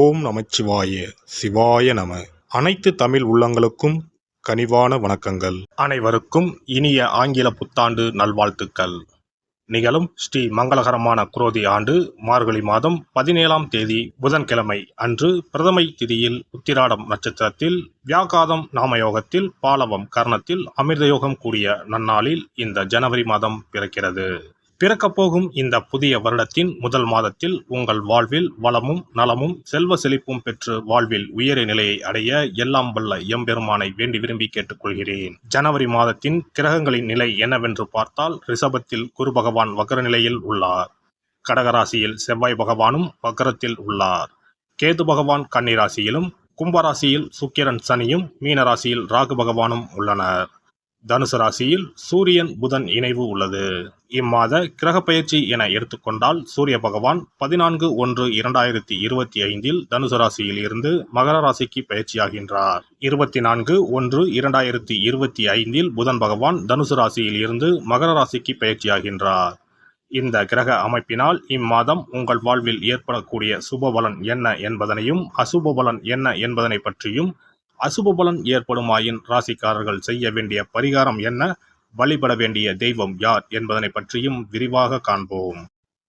ஓம் நமச்சிவாய சிவாய நம. அனைத்து தமிழ் உள்ளங்களுக்கும் கனிவான வணக்கங்கள். அனைவருக்கும் இனிய ஆங்கில புத்தாண்டு நல்வாழ்த்துக்கள். நிகழும் ஸ்ரீ மங்களகரமான குரோதி ஆண்டு மார்கழி மாதம் 17ஆம் தேதி புதன்கிழமை அன்று பிரதமை திதியில் உத்திராடம் நட்சத்திரத்தில் வியாகாதம் நாமயோகத்தில் பாலவம் கர்ணத்தில் அமிர்தயோகம் கூடிய நன்னாளில் இந்த ஜனவரி மாதம் பிறக்கிறது. பிறக்கப்போகும் இந்த புதிய வருடத்தின் முதல் மாதத்தில் உங்கள் வாழ்வில் வளமும் நலமும் செல்வ செழிப்பும் பெற்று வாழ்வில் உயரிய நிலையை அடைய எல்லாம் வல்ல எம்பெருமானை வேண்டி விரும்பி கேட்டுக்கொள்கிறேன். ஜனவரி மாதத்தின் கிரகங்களின் நிலை என்னவென்று பார்த்தால், ரிஷபத்தில் குரு பகவான் வக்ர நிலையில் உள்ளார். கடகராசியில் செவ்வாய் பகவானும் வக்ரத்தில் உள்ளார். கேது பகவான் கன்னிராசியிலும், கும்பராசியில் சுக்கிரன் சனியும், மீனராசியில் ராகு பகவானும் உள்ளனர். தனுசு ராசியில் சூரியன் புதன் இணைவு உள்ளது. இம்மாத கிரக பயிற்சி என எடுத்துக்கொண்டால், சூரிய பகவான் 14/1/2025 தனுசு ராசியில் இருந்து மகர ராசிக்கு பயிற்சியாகின்றார். 24/1/2025 புதன் பகவான் தனுசு ராசியில் இருந்து மகர ராசிக்கு பயிற்சியாகின்றார். இந்த கிரக அமைப்பினால் இம்மாதம் உங்கள் வாழ்வில் ஏற்படக்கூடிய சுபபலன் என்ன என்பதனையும், அசுப பலன் என்ன என்பதனை பற்றியும், அசுப பலன் ஏற்படுமாயின் ராசிக்காரர்கள் செய்ய வேண்டிய பரிகாரம் என்ன, வழிபட வேண்டிய தெய்வம் யார் என்பதனை பற்றியும் விரிவாக காண்போம்.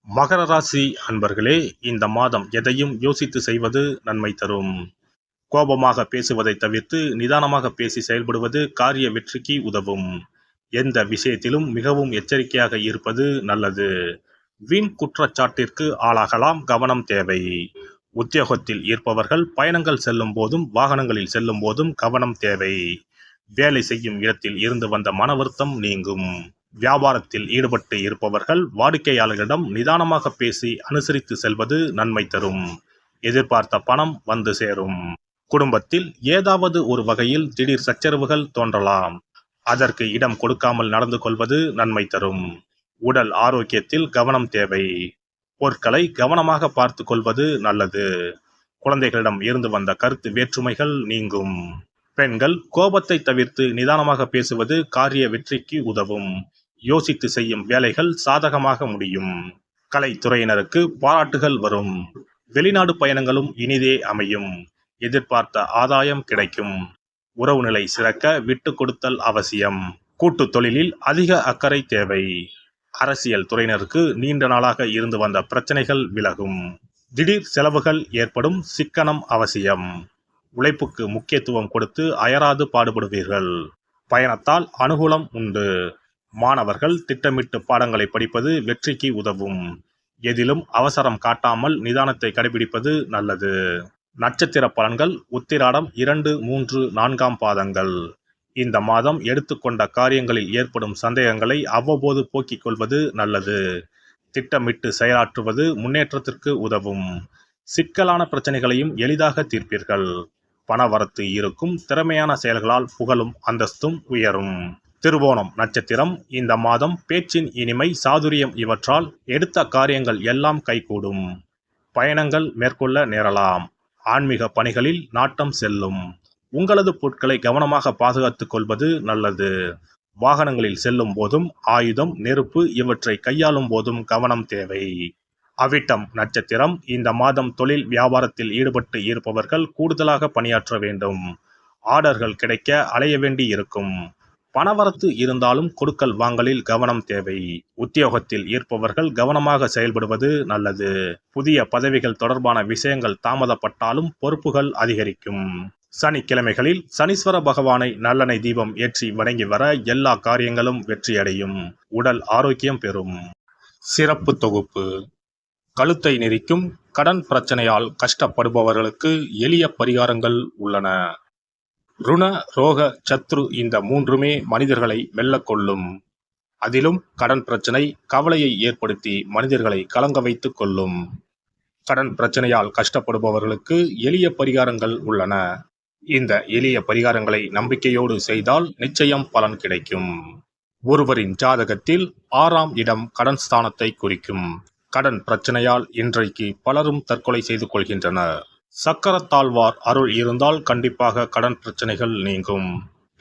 மகர ராசி அன்பர்களே, இந்த மாதம் எதையும் யோசித்து செய்வது நன்மை தரும். கோபமாக பேசுவதை தவிர்த்து நிதானமாக பேசி செயல்படுவது காரிய வெற்றிக்கு உதவும். எந்த விஷயத்திலும் மிகவும் எச்சரிக்கையாக இருப்பது நல்லது. வீண் குற்றச்சாட்டிற்கு ஆளாகலாம், கவனம் தேவை. உத்தியோகத்தில் இருப்பவர்கள் பயணங்கள் செல்லும் போதும் வாகனங்களில் செல்லும் போதும் கவனம் தேவை. வேலை செய்யும் இடத்தில் இருந்து வந்த மன வருத்தம் நீங்கும். வியாபாரத்தில் ஈடுபட்டு இருப்பவர்கள் வாடிக்கையாளர்களிடம் நிதானமாக பேசி அனுசரித்து செல்வது நன்மை தரும். எதிர்பார்த்த பணம் வந்து சேரும். குடும்பத்தில் ஏதாவது ஒரு வகையில் திடீர் சச்சரவுகள் தோன்றலாம். அதற்கு இடம் கொடுக்காமல் நடந்து கொள்வது நன்மை தரும். உடல் ஆரோக்கியத்தில் கவனம் தேவை. பொருட்களை கவனமாக பார்த்து கொள்வது நல்லது. குழந்தைகளிடம் இருந்து வந்த கருத்து வேற்றுமைகள் நீங்கும். பெண்கள் கோபத்தை தவிர்த்து நிதானமாக பேசுவது காரிய வெற்றிக்கு உதவும். யோசித்து செய்யும் வேலைகள் சாதகமாக முடியும். கலைத்துறையினருக்கு பாராட்டுகள் வரும். வெளிநாடு பயணங்களும் இனிதே அமையும். எதிர்பார்த்த ஆதாயம் கிடைக்கும். உறவு நிலை சிறக்க விட்டு கொடுத்தல் அவசியம். கூட்டு தொழிலில் அதிக அக்கறை தேவை. அரசியல் துறையினருக்கு நீண்ட நாளாக இருந்து வந்த பிரச்சனைகள் விலகும். திடீர் செலவுகள் ஏற்படும், சிக்கனம் அவசியம். உழைப்புக்கு முக்கியத்துவம் கொடுத்து அயராது பாடுபடுவீர்கள். பயணத்தால் அனுகூலம் உண்டு. மாணவர்கள் திட்டமிட்டு பாடங்களை படிப்பது வெற்றிக்கு உதவும். எதிலும் அவசரம் காட்டாமல் நிதானத்தை கடைபிடிப்பது நல்லது. நட்சத்திர பலன்கள் உத்திராடம் 2, 3, 4ஆம் பாதங்கள். இந்த மாதம் எடுத்துக்கொண்ட காரியங்களில் ஏற்படும் சந்தேகங்களை அவ்வப்போது போக்கிக் கொள்வது நல்லது. திட்டமிட்டு செயலாற்றுவது முன்னேற்றத்திற்கு உதவும். சிக்கலான பிரச்சனைகளையும் எளிதாக தீர்ப்பீர்கள். பணவரத்து இருக்கும். திறமையான செயல்களால் புகழும் அந்தஸ்தும் உயரும். திருவோணம் நட்சத்திரம். இந்த மாதம் பேச்சின் இனிமை, சாதுரியம் இவற்றால் எடுத்த காரியங்கள் எல்லாம் கைகூடும். பயணங்கள் மேற்கொள்ள நேரலாம். ஆன்மீக பணிகளில் நாட்டம் செல்லும். உங்களது பொருட்களை கவனமாக பாதுகாத்துக் கொள்வது நல்லது. வாகனங்களில் செல்லும் போதும் ஆயுதம், நெருப்பு இவற்றை கையாளும் போதும் கவனம் தேவை. அவிட்டம் நட்சத்திரம். இந்த மாதம் தொழில் வியாபாரத்தில் ஈடுபட்டு இருப்பவர்கள் கூடுதலாக பணியாற்ற வேண்டும். ஆர்டர்கள் கிடைக்க அலைய வேண்டி இருக்கும். பணவரத்து இருந்தாலும் கொடுக்கல் வாங்கலில் கவனம் தேவை. உத்தியோகத்தில் இருப்பவர்கள் கவனமாக செயல்படுவது நல்லது. புதிய பதவிகள் தொடர்பான விஷயங்கள் தாமதப்பட்டாலும் பொறுப்புகள் அதிகரிக்கும். சனிக்கிழமைகளில் சனீஸ்வர பகவானை நல்லெண்ணெய் தீபம் ஏற்றி வணங்கி வர எல்லா காரியங்களும் வெற்றியடையும். உடல் ஆரோக்கியம் பெறும். சிறப்பு தொகுப்பு. கழுத்தை நெரிக்கும் கடன் பிரச்சனையால் கஷ்டப்படுபவர்களுக்கு எளிய பரிகாரங்கள் உள்ளன. ருண, ரோக, சத்ரு இந்த மூன்றுமே மனிதர்களை வெல்லக்கொள்ளும். அதிலும் கடன் பிரச்சனை கவலையை ஏற்படுத்தி மனிதர்களை கலங்க வைத்துக் கொள்ளும். கடன் பிரச்சனையால் கஷ்டப்படுபவர்களுக்கு எளிய பரிகாரங்கள் உள்ளன. இந்த எளிய பரிகாரங்களை நம்பிக்கையோடு செய்தால் நிச்சயம் பலன் கிடைக்கும். ஒருவரின் ஜாதகத்தில் 6ஆம் இடம் கடன் ஸ்தானத்தை குறிக்கும். கடன் பிரச்சனையால் இன்றைக்கு பலரும் தற்கொலை செய்து கொள்கின்றனர். சக்கரத்தாழ்வார் அருள் இருந்தால் கண்டிப்பாக கடன் பிரச்சனைகள் நீங்கும்.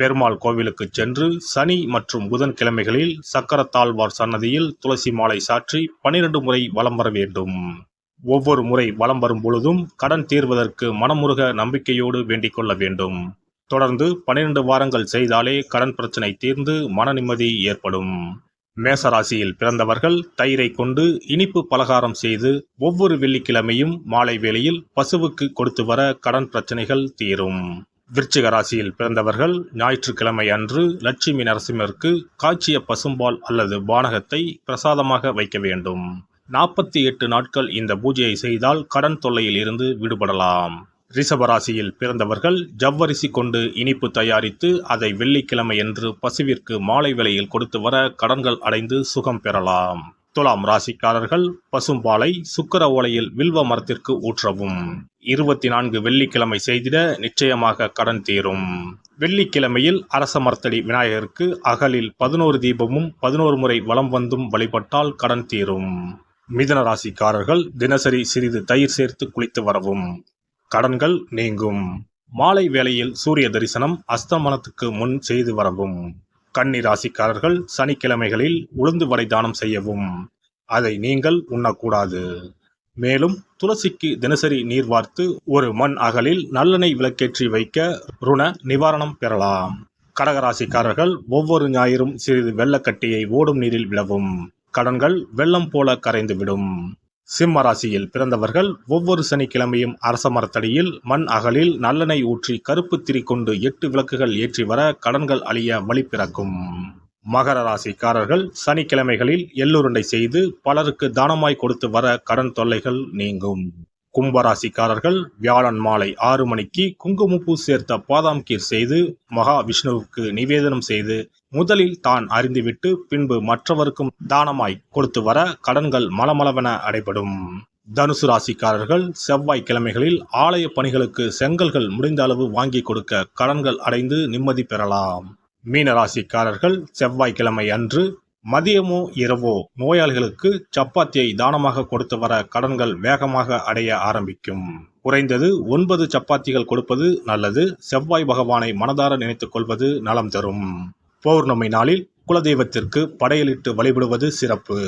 பெருமாள் கோவிலுக்கு சென்று சனி மற்றும் புதன் கிழமைகளில் சக்கரத்தாழ்வார் சன்னதியில் துளசி மாலை சாற்றி 12 முறை வலம் வர வேண்டும். ஒவ்வொரு முறை வலம் வரும் பொழுதும் கடன் தீர்வதற்கு மனமுருக நம்பிக்கையோடு வேண்டிக் கொள்ள வேண்டும். தொடர்ந்து 12 வாரங்கள் செய்தாலே கடன் பிரச்சனை தீர்ந்து மன நிம்மதி ஏற்படும். மேசராசியில் பிறந்தவர்கள் தயிரை கொண்டு இனிப்பு பலகாரம் செய்து ஒவ்வொரு வெள்ளிக்கிழமையும் மாலை வேளையில் பசுவுக்கு கொடுத்து வர கடன் பிரச்சனைகள் தீரும். விருச்சிக ராசியில் பிறந்தவர்கள் ஞாயிற்றுக்கிழமை அன்று லட்சுமி நரசிம்மருக்கு காய்ச்சிய பசும்பால் அல்லது பானகத்தை பிரசாதமாக வைக்க வேண்டும். 48 நாட்கள் இந்த பூஜையை செய்தால் கடன் தொல்லையில் இருந்து விடுபடலாம். ரிஷபராசியில் பிறந்தவர்கள் ஜவ்வரிசி கொண்டு இனிப்பு தயாரித்து அதை வெள்ளிக்கிழமை என்று பசுவிற்கு மாலை வேளையில் கொடுத்து வர கடன்கள் அடைந்து சுகம் பெறலாம். துலாம் ராசிக்காரர்கள் பசும்பாலை சுக்கிர ஓலையில் வில்வ மரத்திற்கு ஊற்றவும். 24 வெள்ளிக்கிழமை செய்திட நிச்சயமாக கடன் தீரும். வெள்ளிக்கிழமையில் அரச மரத்தடி விநாயகருக்கு அகலில் 11 தீபமும் 11 முறை வலம் வந்தும் வழிபட்டால் கடன் தீரும். மிதுன ராசிக்காரர்கள் தினசரி சிறிது தயிர் சேர்த்து குளித்து வரவும். கடன்கள் நீங்கும். மாலை வேளையில் சூரிய தரிசனம் அஸ்தமனத்துக்கு முன் செய்து வரவும். கன்னி ராசிக்காரர்கள் சனிக்கிழமைகளில் உளுந்து வடை தானம் செய்யவும். அதை நீங்கள் உண்ணக்கூடாது. மேலும் துளசிக்கு தினசரி நீர் வார்த்து ஒரு மண் அகலில் நல்லெண்ணெய் விளக்கேற்றி வைக்க ருண நிவாரணம் பெறலாம். கடகராசிக்காரர்கள் ஒவ்வொரு ஞாயிறும் சிறிது வெள்ளக்கட்டியை ஓடும் நீரில் விடவும். கடன்கள் வெள்ளம் போல கரைந்துவிடும். சிம்ம ராசியில் பிறந்தவர்கள் ஒவ்வொரு சனிக்கிழமையும் அரச மரத்தடியில் மண் அகலில் நல்லெண்ணெய் ஊற்றி கருப்பு திரி கொண்டு 8 விளக்குகள் ஏற்றி வர கடன்கள் அழிய வழி பிறக்கும். மகர ராசிக்காரர்கள் சனிக்கிழமைகளில் எள்ளுருண்டை செய்து பலருக்கு தானமாய் கொடுத்து வர கடன் தொல்லைகள் நீங்கும். கும்பராசிக்காரர்கள் வியாழன் மாலை 6 மணிக்கு குங்குமப்பூ சேர்த்த பாதாம் கீர் செய்து மகா விஷ்ணுவுக்கு நிவேதனம் செய்து முதலில் தான் அறிந்துவிட்டு பின்பு மற்றவருக்கும் தானமாய் கொடுத்து வர கடன்கள் மலமளவென அடைபடும். தனுசு ராசிக்காரர்கள் செவ்வாய்க்கிழமைகளில் ஆலய பணிகளுக்கு செங்கல்கள் முடிந்த அளவு வாங்கி கொடுக்க கடன்கள் அடைந்து நிம்மதி பெறலாம். மீன ராசிக்காரர்கள் செவ்வாய்க்கிழமை அன்று மதியமோ இரவோ நோயாளிகளுக்கு சப்பாத்தியை தானமாக கொடுத்து வர கடன்கள் வேகமாக அடைய ஆரம்பிக்கும். குறைந்தது 9 சப்பாத்திகள் கொடுப்பது நல்லது. செவ்வாய் பகவானை மனதார நினைத்துக் கொள்வது நலம் தரும். பௌர்ணமி நாளில் குலதெய்வத்திற்கு படையலிட்டு வழிபடுவது சிறப்பு.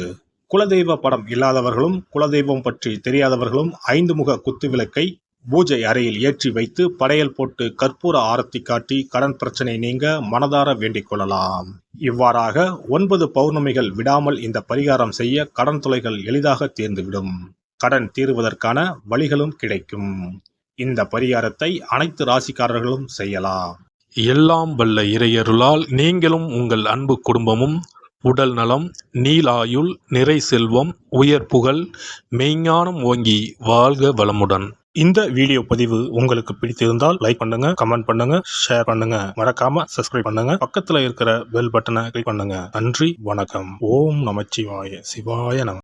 குலதெய்வ படம் இல்லாதவர்களும் குலதெய்வம் பற்றி தெரியாதவர்களும் 5 முக குத்து விளக்கை பூஜை அறையில் ஏற்றி வைத்து படையல் போட்டு கற்பூர ஆரத்தி காட்டி கடன் பிரச்சனை நீங்க மனதார வேண்டிக் கொள்ளலாம். இவ்வாறாக 9 பௌர்ணமிகள் விடாமல் இந்த பரிகாரம் செய்ய கடன் தொல்லைகள் எளிதாக தீர்ந்துவிடும். கடன் தீர்வதற்கான வழிகளும் கிடைக்கும். இந்த பரிகாரத்தை அனைத்து ராசிக்காரர்களும் செய்யலாம். எல்லாம் வல்ல இறையருளால் நீங்களும் உங்கள் அன்பு குடும்பமும் உடல் நலம், நீலாயுள், நிறை செல்வம், உயர் புகழ், மெய்ஞானம் ஓங்கி வாழ்க வளமுடன். இந்த வீடியோ பதிவு உங்களுக்கு பிடித்திருந்தால் லைக் பண்ணுங்க, கமெண்ட் பண்ணுங்க, ஷேர் பண்ணுங்க, மறக்காம சப்ஸ்கிரைப் பண்ணுங்க, பக்கத்துல இருக்கிற பெல் பட்டனை கிளிக் பண்ணுங்க. நன்றி, வணக்கம். ஓம் நமச்சிவாய. சிவாய நம.